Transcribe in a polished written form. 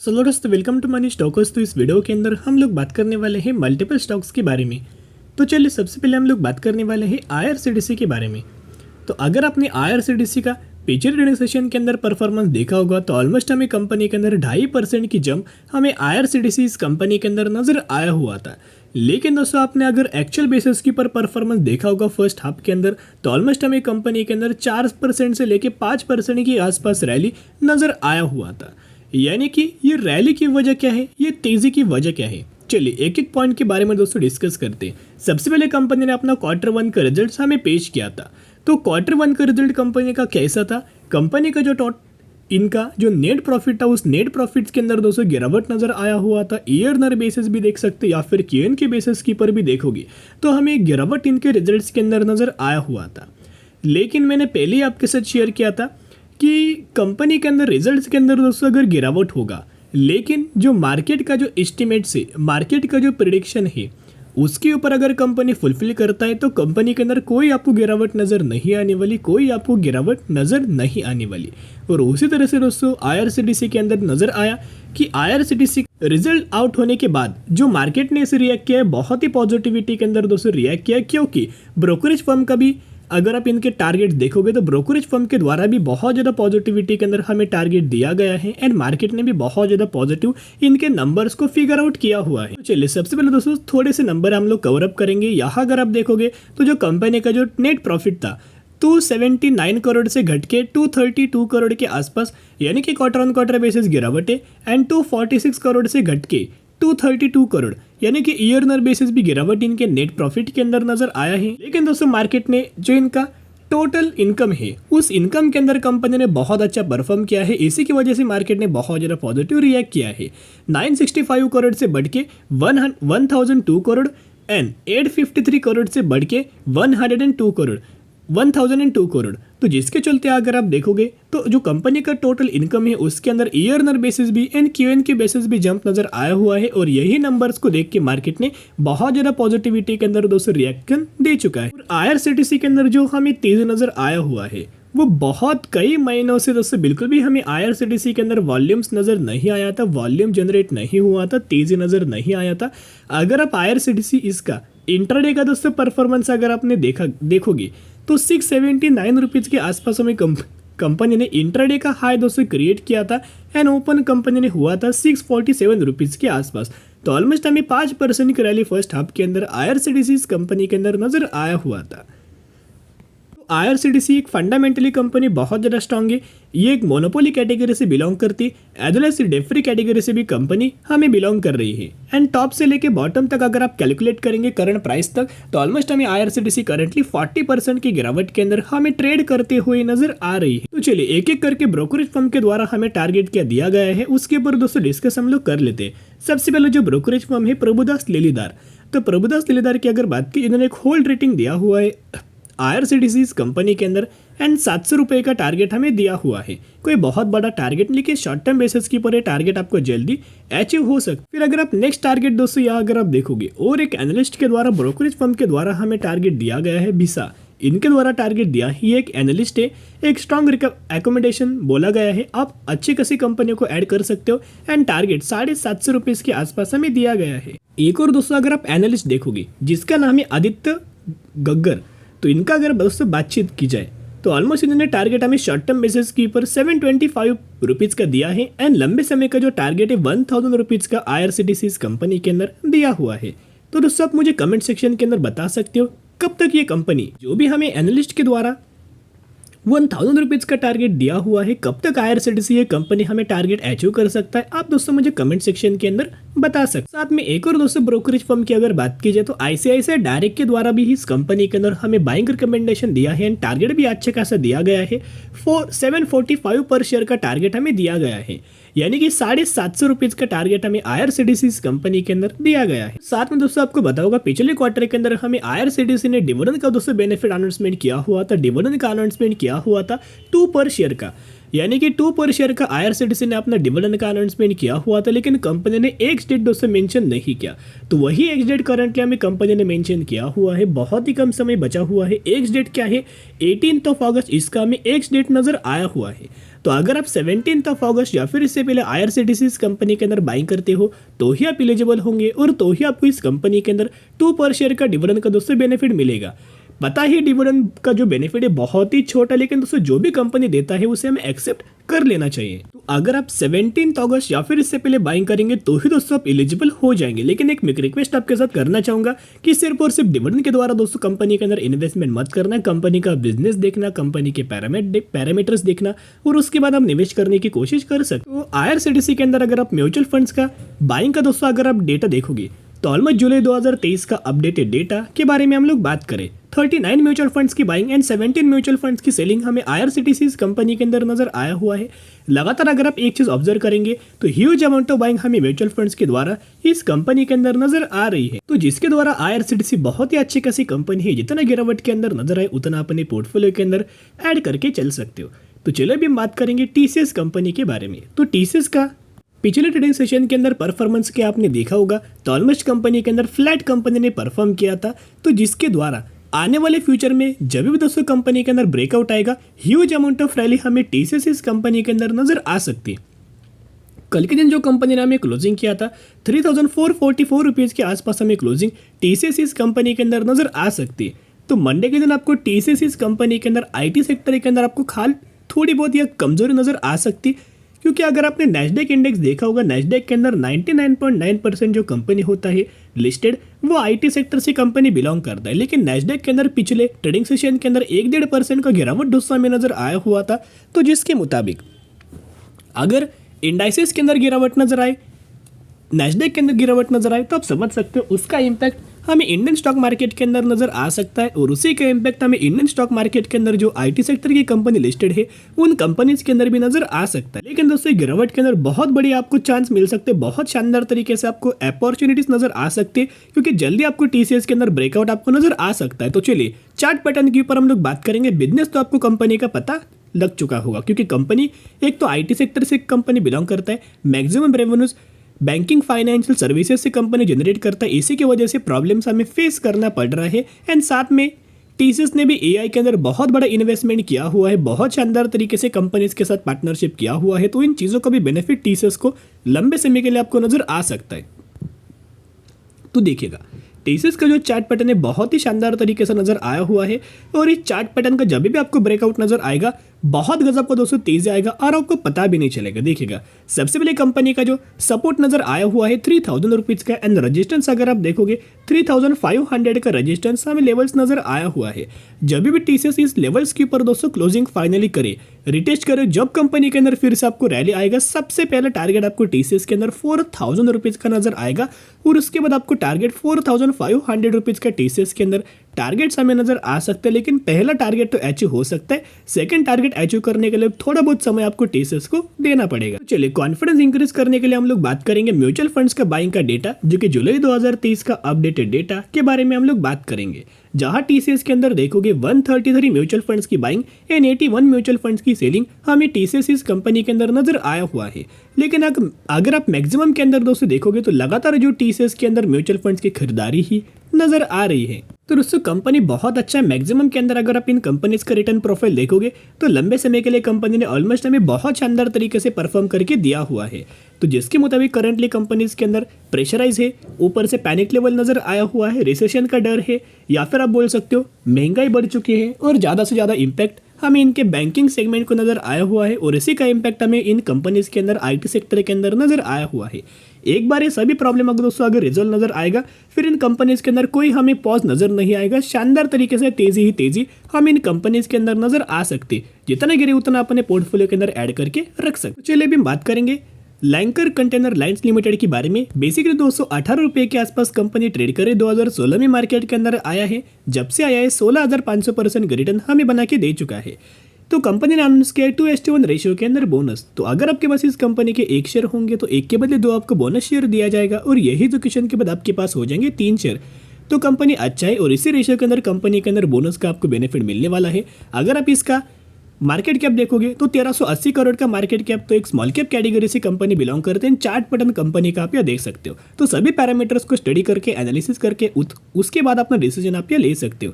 सो दोस्तों welcome to money stalkers. तो इस वीडियो के अंदर हम लोग बात करने वाले हैं मल्टीपल स्टॉक्स के बारे में। तो चलिए सबसे पहले हम लोग बात करने वाले हैं आईआरसीटीसी के बारे में। तो अगर आपने आईआरसीटीसी का पिछले ट्रेडिंग सेशन के अंदर परफॉर्मेंस देखा होगा तो ऑलमोस्ट हमें कंपनी के अंदर 2.5% की जंप हमें आईआरसीटीसी इस कंपनी के अंदर नजर आया हुआ था। लेकिन दोस्तों आपने अगर एक्चुअल बेसिस की पर परफॉर्मेंस देखा होगा फर्स्ट हाफ के अंदर तो ऑलमोस्ट हमें कंपनी के अंदर 4% से लेके 5% के आसपास रैली नजर आया हुआ था। यानी कि ये रैली की वजह क्या है, ये तेजी की वजह क्या है, चलिए एक एक पॉइंट के बारे में दोस्तों डिस्कस करते हैं। सबसे पहले कंपनी ने अपना Q1 का रिजल्ट हमें पेश किया था। तो Q1 का रिजल्ट कंपनी का कैसा था? कंपनी का जो इनका जो नेट प्रॉफिट था उस नेट प्रॉफिट्स के अंदर दोस्तों गिरावट नजर आया हुआ था। ईयरनर बेसिस भी देख सकते या फिर क्यूएन के बेसिस की पर भी देखोगे तो हमें गिरावट इनके रिजल्ट्स के अंदर नजर आया हुआ था। लेकिन मैंने पहले ही आपके साथ शेयर किया था कि कंपनी के अंदर रिजल्ट्स के अंदर दोस्तों अगर गिरावट होगा, लेकिन जो मार्केट का जो एस्टिमेट्स है, मार्केट का जो प्रिडिक्शन है उसके ऊपर अगर कंपनी फुलफिल करता है तो कंपनी के अंदर कोई आपको गिरावट नज़र नहीं आने वाली, कोई आपको गिरावट नज़र नहीं आने वाली। और उसी तरह से दोस्तों आईआरसीटीसी के अंदर नज़र आया कि आईआरसीटीसी रिजल्ट आउट होने के बाद जो मार्केट ने इसे रिएक्ट किया है, बहुत ही पॉजिटिविटी के अंदर दोस्तों रिएक्ट किया, क्योंकि ब्रोकरेज फर्म का भी अगर आप इनके टारगेट देखोगे तो ब्रोकरेज फर्म के द्वारा भी बहुत ज़्यादा पॉजिटिविटी के अंदर हमें टारगेट दिया गया है एंड मार्केट ने भी बहुत ज़्यादा पॉजिटिव इनके नंबर्स को फिगर आउट किया हुआ है। तो चलिए सबसे पहले दोस्तों थोड़े से नंबर हम लोग कवर अप करेंगे। यहाँ अगर आप देखोगे तो जो कंपनी का जो नेट प्रॉफिट था 279 करोड़ से घट के 232 करोड़ के आसपास, यानी कि क्वार्टर ऑन क्वार्टर बेसिस गिरावट है, एंड 246 करोड़ से घट के 232 करोड़ यानी कि ईयरनर बेसिस भी गिरावट इनके नेट प्रॉफिट के अंदर नजर आया है। लेकिन दोस्तों मार्केट ने जो इनका टोटल इनकम है उस इनकम के अंदर कंपनी ने बहुत अच्छा परफॉर्म किया है। इसी की वजह से मार्केट ने बहुत ज़्यादा पॉजिटिव रिएक्ट किया है। 965 करोड़ से बढ़ के 1002 करोड़ एंड 853 करोड़ से बढ़ के 1002 करोड़। तो जिसके चलते अगर आप देखोगे तो जो कंपनी का टोटल इनकम है उसके अंदर ईयरनर बेसिस भी एंड क्यूएन के बेसिस भी जंप नजर आया हुआ है। और यही नंबर्स को देख के मार्केट ने बहुत ज़्यादा पॉजिटिविटी के अंदर दोस्तों रिएक्शन दे चुका है। और आईआरसीटीसी के अंदर जो हमें तेज नजर आया हुआ है वो बहुत कई महीनों से दोस्तों बिल्कुल भी हमें आईआरसीटीसी के अंदर वॉल्यूम्स नज़र नहीं आया था, वॉल्यूम जनरेट नहीं हुआ था, तेजी नज़र नहीं आया था। अगर आप आईआरसीटीसी इसका इंट्राडे का दोस्तों परफॉर्मेंस अगर आपने देखोगे तो 679 रुपीज़ के आसपास हमें कंपनी ने इंट्राडे का हाई दोस्तों क्रिएट किया था एंड ओपन कंपनी ने हुआ था 647 रुपीज़ के आसपास। तो ऑलमोस्ट हमें 5% की रैली फर्स्ट हाफ के अंदर आईआरसीटीसी इस कंपनी के अंदर नजर आया हुआ था। आईआरसीटीसी एक फंडामेंटली कंपनी बहुत ज़्यादा स्ट्रांग है। ये एक मोनोपोली कैटेगरी से बिलोंग करती है, as well as debt free category से भी कंपनी हमें बिलोंग कर रही है। एंड टॉप से लेके बॉटम तक अगर आप कैलकुलेट करेंगे करंट प्राइस तक तो ऑलमोस्ट हमें आईआरसीटीसी करंटली 40% की गिरावट के अंदर हमें ट्रेड करते हुए नजर आ रही है। तो चलिए एक एक करके ब्रोकरेज फर्म के द्वारा हमें टारगेट क्या दिया गया है उसके ऊपर दोस्तों डिस्कस हम लोग कर लेते हैं। सबसे पहले जो ब्रोकरेज फर्म है प्रभुदास लेलीदार। तो प्रभुदास लेलीदार की अगर बात की, इन्होंने एक होल्ड रेटिंग दिया हुआ है आईआरसीटीसी कंपनी के अंदर एंड 700 रुपये का टारगेट हमें दिया हुआ है। कोई बहुत बड़ा टारगेट लेकिन शॉर्ट टर्म बेसिस के ऊपर ये टारगेट आपको जल्दी अचीव हो सकता है। फिर अगर आप नेक्स्ट टारगेट दोस्तों यहाँ अगर आप देखोगे और एक एनालिस्ट के द्वारा ब्रोकरेज फर्म के द्वारा हमें टारगेट दिया गया है भिसा, इनके द्वारा टारगेट दिया है। ये एक एनालिस्ट है, एक स्ट्रॉन्ग एकोमोडेशन बोला गया है, आप अच्छी खासी कंपनियों को ऐड कर सकते हो एंड टारगेट 750 रुपीज़ के आसपास हमें दिया गया है। एक और दोस्तों अगर आप एनालिस्ट देखोगे जिसका नाम है आदित्य गग्गर, तो इनका अगर दोस्तों बातचीत की जाए तो ऑलमोस्ट इन्होंने टारगेट हमें शॉर्ट टर्म बेसिस के ऊपर 725 रुपीज़ का दिया है एंड लंबे समय का जो टारगेट है 1000 रुपीज़ का आईआरसीटीसी कंपनी के अंदर दिया हुआ है। तो दोस्तों आप मुझे कमेंट सेक्शन के अंदर बता सकते हो कब तक ये कंपनी जो भी हमें एनालिस्ट के द्वारा 1000 रुपीज़ का टारगेट दिया हुआ है, कब तक आईआरसीटीसी ये कंपनी हमें टारगेट अचीव कर सकता है, आप दोस्तों मुझे कमेंट सेक्शन के अंदर बता सकते। साथ में एक और दोस्तों ब्रोकरेज फर्म की अगर बात की जाए तो आईसीआईसीआई डायरेक्ट के द्वारा भी इस कंपनी के अंदर हमें बाइंग रिकमेंडेशन दिया है एंड टारगेट भी अच्छा खासा दिया गया है। 745 पर शेयर का टारगेट हमें दिया गया है, यानी कि 750 रुपीज़ का टारगेट हमें आईआरसीटीसी कंपनी के अंदर दिया गया है। साथ में दोस्तों आपको बताऊंगा पिछले क्वार्टर के अंदर हमें आईआरसीटीसी ने डिविडेंड का दोस्तों बेनिफिट अनाउंसमेंट किया हुआ था। डिविडेंड का अनाउंसमेंट किया हुआ था 2 पर शेयर का, यानी कि 2 पर शेयर का आईआरसीटीसी ने अपना डिविडेंड का अनाउंसमेंट किया हुआ था, लेकिन कंपनी ने एक्स डेट दोस्तों मेंशन नहीं किया। तो वही एक्स डेट करंटली हमें कंपनी ने मेंशन किया हुआ है। बहुत ही कम समय बचा हुआ है। एक्स डेट क्या है? 18 ऑफ अगस्त इसका हमें एक्स डेट नजर आया हुआ है। तो अगर आप 17 अगस्त या फिर इससे पहले IRCTC इस कंपनी के अंदर बाइंग करते हो तो ही आप एलिजिबल होंगे और तो ही आपको इस कंपनी के अंदर 2 पर शेयर का डिविडेंड का दोस्तों बेनिफिट मिलेगा। पता ही डिविडेंड का जो बेनिफिट है बहुत ही छोटा, लेकिन दोस्तों जो भी कंपनी देता है उसे हमें एक्सेप्ट कर लेना चाहिए। तो अगर आप 17 अगस्त या फिर इससे पहले बाइंग करेंगे तो ही दोस्तों आप एलिजिबल हो जाएंगे। लेकिन एक रिक्वेस्ट आपके साथ करना चाहूंगा कि सिर्फ और सिर्फ डिविडेंड के द्वारा दोस्तों कंपनी के अंदर इन्वेस्टमेंट मत करना, कंपनी का बिजनेस देखना, कंपनी के पैरामीटर्स देखना और उसके बाद आप निवेश करने की कोशिश कर सकते हो। IRCTC के अंदर अगर आप म्यूचुअल फंड्स का बाइंग का दोस्तों अगर आप डेटा देखोगे तो ऑलमोस्ट जुलाई 2023 का अपडेटेड डेटा के बारे में हम लोग बात करें, 39 म्यूचुअल फंड्स की बाइंग एंड 17 म्यूचुअल फंड्स की सेलिंग हमें IRCTC इस कंपनी के अंदर नजर आया हुआ है। लगातार अगर आप एक चीज ऑब्जर्व करेंगे तो ह्यूज अमाउंट ऑफ बाइंग हमें म्यूचुअल फंड्स के द्वारा इस कंपनी के अंदर नजर आ रही है, तो जिसके द्वारा IRCTC बहुत ही अच्छी खासी कंपनी है। जितना गिरावट के अंदर नजर आए उतना अपने पोर्टफोलियो के अंदर ऐड करके चल सकते हो। तो चलो अभी हम बात करेंगे TCS कंपनी के बारे में। तो TCS का पिछले ट्रेडिंग सेशन के अंदर परफॉर्मेंस के आपने देखा होगा तो ऑलमोस्ट कंपनी के अंदर फ्लैट कंपनी ने परफॉर्म किया था, तो जिसके द्वारा आने वाले फ्यूचर में जब भी दोस्तों कंपनी के अंदर ब्रेकआउट आएगा ह्यूज अमाउंट ऑफ रैली हमें TCS इस कंपनी के अंदर नजर आ सकती है। कल के दिन जो कंपनी ने हमें क्लोजिंग किया था 3444 रुपीज़ के आसपास हमें क्लोजिंग TCS इस कंपनी के अंदर नजर आ सकती है। तो मंडे के दिन आपको TCS इस कंपनी के अंदर IT सेक्टर के अंदर आपको खाल थोड़ी बहुत या कमजोरी नजर आ सकती है, क्योंकि अगर आपने नैस्डैक इंडेक्स देखा होगा, नैस्डैक के अंदर 99.9% जो कंपनी होता है लिस्टेड वो IT सेक्टर से कंपनी बिलोंग करता है। लेकिन नैस्डैक के अंदर पिछले ट्रेडिंग सेशन के अंदर 1-1.5% का गिरावट दोस्तों में नजर आया हुआ था, तो जिसके मुताबिक अगर इंडाइसेस के अंदर गिरावट नजर आए, नैस्डैक के अंदर गिरावट नजर आए, तो आप समझ सकते हो उसका इम्पैक्ट हमें इंडियन स्टॉक मार्केट के अंदर नजर आ सकता है और उसी का इम्पैक्ट हमें इंडियन स्टॉक मार्केट के अंदर जो IT सेक्टर की कंपनी लिस्टेड है उन कंपनीज के अंदर भी नजर आ सकता है। लेकिन दोस्तों गिरावट के अंदर बहुत बड़ी आपको चांस मिल सकते हैं, बहुत शानदार तरीके से आपको अपॉर्चुनिटीज नजर आ सकते हैं, क्योंकि जल्दी आपको TCS के अंदर ब्रेकआउट आपको नजर आ सकता है। तो चलिए चार्ट पैटर्न के ऊपर हम लोग बात करेंगे। बिजनेस तो आपको कंपनी का पता लग चुका होगा, क्योंकि कंपनी एक तो IT सेक्टर से कंपनी बिलोंग करता है, maximum revenues banking financial services से कंपनी जनरेट करता है, इसी की वजह से प्रॉब्लम्स हमें फेस करना पड़ रहा है। एंड साथ में TCS ने भी AI के अंदर बहुत बड़ा इन्वेस्टमेंट किया हुआ है, बहुत शानदार तरीके से कंपनीज के साथ पार्टनरशिप किया हुआ है, तो इन चीज़ों का भी बेनिफिट TCS को लंबे समय के लिए आपको नजर आ सकता है। तो देखिएगा TCS का जो चार्ट पैटर्न है बहुत ही शानदार तरीके से नजर आया हुआ है, और इस चार्ट पैटर्न का जब भी आपको ब्रेकआउट नजर आएगा बहुत गजब का दोस्तों तेजी आएगा और आपको पता भी नहीं चलेगा। देखिएगा सबसे पहले कंपनी का जो सपोर्ट नजर आया हुआ है 3000 रुपीज का, एंड रजिस्टेंस अगर आप देखोगे 3500 का रजिस्टेंस हमें लेवल्स नजर आया हुआ है। जब भी TCS इस लेवल्स के ऊपर दोस्तों क्लोजिंग फाइनली करे, रिटेस्ट करे, जब कंपनी के अंदर फिर से आपको रैली आएगा, सबसे पहला टारगेट आपको TCS के अंदर 4000 रुपीज का नजर आएगा, और उसके बाद आपको टारगेट 4500 रुपीज का TCS के अंदर टारगेट्स हमें नजर आ सकते हैं। लेकिन पहला टारगेट तो अचीव हो सकता है, सेकंड टारगेट अचीव करने के लिए थोड़ा बहुत समय आपको TCS को देना पड़ेगा। तो चलिए कॉन्फिडेंस इंक्रीज करने के लिए हम लोग बात करेंगे म्यूचुअल फंड्स का बाइंग का डेटा, जो कि जुलाई 2023 का अपडेटेड डेटा के बारे में हम लोग बात करेंगे, जहां TCS के अंदर देखोगे 133 म्यूचुअल फंड्स की बाइंग एंड 81 म्यूचुअल फंड्स की सेलिंग हमें TCS इस कंपनी के अंदर नजर आया हुआ है। लेकिन अगर आप मैक्सिमम के अंदर दोस्तों देखोगे तो लगातार जो TCS के अंदर म्यूचुअल फंड्स की खरीदारी ही नजर आ रही है, तो दोस्तों कंपनी बहुत अच्छा है। मैक्सिमम के अंदर अगर आप इन कंपनीज का रिटर्न प्रोफाइल देखोगे तो लंबे समय के लिए कंपनी ने ऑलमोस्ट हमें बहुत शानदार तरीके से परफॉर्म करके दिया हुआ है, तो जिसके मुताबिक करंटली कंपनीज के अंदर प्रेशराइज है, ऊपर से पैनिक लेवल नजर आया हुआ है, रिसेशन का डर है, या फिर आप बोल सकते हो महंगाई बढ़ चुकी है, और ज़्यादा से ज़्यादा इम्पैक्ट हमें इनके बैंकिंग सेगमेंट को नजर आया हुआ है, और इसी का इम्पैक्ट हमें इन कंपनीज के अंदर IT सेक्टर के अंदर नजर आया हुआ है। एक बार ये सभी प्रॉब्लम अगर दोस्तों अगर रिजल्ट नजर आएगा, फिर इन कंपनीज के अंदर कोई हमें पॉज नजर नहीं आएगा, शानदार तरीके से तेजी ही तेजी हम इन कंपनीज के अंदर नजर आ सकती, जितना गिरे उतना अपने पोर्टफोलियो के अंदर ऐड करके रख सकते। चलिए अभी हम बात करेंगे लैंकर कंटेनर लाइन्स लिमिटेड के बारे में। बेसिकली 218 रुपये के आसपास कंपनी ट्रेड करे 2016 में मार्केट के अंदर आया है, जब से आया है 16,500% रिटर्न हमें बना के दे चुका है। तो कंपनी ने अनाउंस किया 2:1 रेशियो के अंदर बोनस, तो अगर आपके पास इस कंपनी के 1 शेयर होंगे तो 1 के बदले 2 आपको बोनस शेयर दिया जाएगा, और यही एजुकेशन के बाद आपके पास हो जाएंगे 3 शेयर। तो कंपनी अच्छा है, और इसी रेशियो के अंदर कंपनी के अंदर बोनस का आपको बेनिफिट मिलने वाला है। अगर आप इसका मार्केट कैप देखोगे तो 1380 करोड़ का मार्केट कैप, तो एक स्मॉल कैप कैटेगरी से कंपनी बिलोंग करते हैं। चार्ट पैटर्न कंपनी का आप यह देख सकते हो, तो सभी पैरामीटर्स को स्टडी करके एनालिसिस करके उसके बाद अपना डिसीजन आप यह ले सकते हो।